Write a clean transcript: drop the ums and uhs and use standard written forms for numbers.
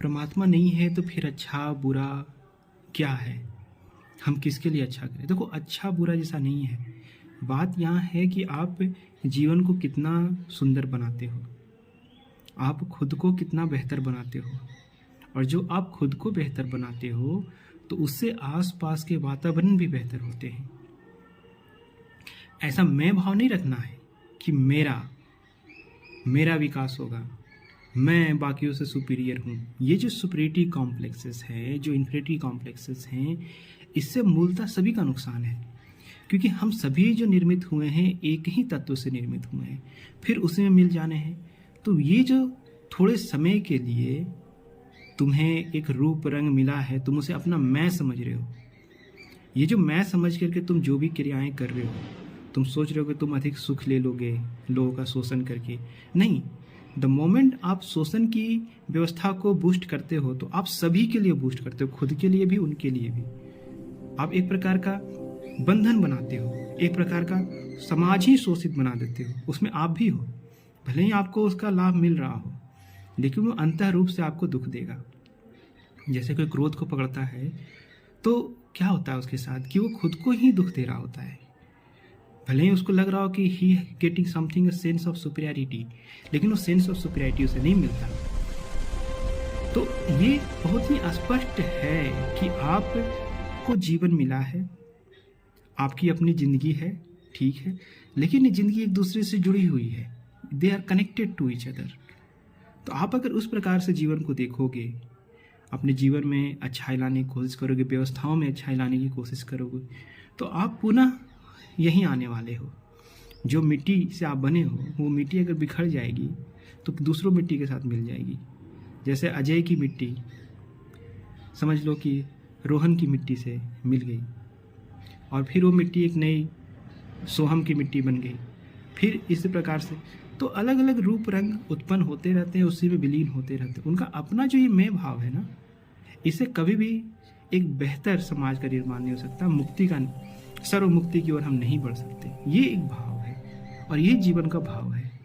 परमात्मा नहीं है तो फिर अच्छा बुरा क्या है? हम किसके लिए अच्छा करें? देखो, अच्छा बुरा जैसा नहीं है। बात यहाँ है कि आप जीवन को कितना सुंदर बनाते हो, आप खुद को कितना बेहतर बनाते हो। और जो आप खुद को बेहतर बनाते हो तो उससे आसपास के वातावरण भी बेहतर होते हैं। ऐसा मैं भाव नहीं रखना है कि मेरा विकास होगा, मैं बाकियों से सुपीरियर हूँ। ये जो सुपीरियरिटी कॉम्प्लेक्सेस है, जो इन्फीरियरिटी कॉम्प्लेक्सेस हैं, इससे मूलतः सभी का नुकसान है। क्योंकि हम सभी जो निर्मित हुए हैं एक ही तत्व से निर्मित हुए हैं, फिर उसी में मिल जाने हैं। तो ये जो थोड़े समय के लिए तुम्हें एक रूप रंग मिला है, तुम उसे अपना मैं समझ रहे हो। ये जो मैं समझ करके तुम जो भी क्रियाएं कर रहे हो, तुम सोच रहे हो कि तुम अधिक सुख ले लोगे लोगों का शोषण करके। नहीं, द मोमेंट आप शोषण की व्यवस्था को बूस्ट करते हो तो आप सभी के लिए बूस्ट करते हो, खुद के लिए भी, उनके लिए भी। आप एक प्रकार का बंधन बनाते हो, एक प्रकार का समाज ही शोषित बना देते हो, उसमें आप भी हो। भले ही आपको उसका लाभ मिल रहा हो, लेकिन वो अंतः रूप से आपको दुख देगा। जैसे कोई क्रोध को पकड़ता है तो क्या होता है उसके साथ कि वो खुद को ही दुख दे रहा होता है। भले ही उसको लग रहा हो कि ही getting something, sense of superiority, लेकिन वो सेंस ऑफ सुपीरियरिटी उसे नहीं मिलता। तो ये बहुत ही स्पष्ट है कि आपको जीवन मिला है, आपकी अपनी जिंदगी है, ठीक है, लेकिन ये जिंदगी एक दूसरे से जुड़ी हुई है, they are connected to each other. तो आप अगर उस प्रकार से जीवन को देखोगे, अपने जीवन में अच्छाई लाने की कोशिश करोगे, व्यवस्थाओं में अच्छाई लाने की कोशिश करोगे, तो आप पुनः यहीं आने वाले हो। जो मिट्टी से आप बने हो, वो मिट्टी अगर बिखर जाएगी तो दूसरों मिट्टी के साथ मिल जाएगी। जैसे अजय की मिट्टी समझ लो कि रोहन की मिट्टी से मिल गई, और फिर वो मिट्टी एक नई सोहम की मिट्टी बन गई। फिर इस प्रकार से तो अलग अलग रूप रंग उत्पन्न होते रहते हैं, उसी में विलीन होते रहते हैं। उनका अपना जो ये मैं भाव है ना, इससे कभी भी एक बेहतर समाज का निर्माण नहीं हो सकता। मुक्ति का, सर्व मुक्ति की ओर हम नहीं बढ़ सकते। ये एक भाव है और ये जीवन का भाव है।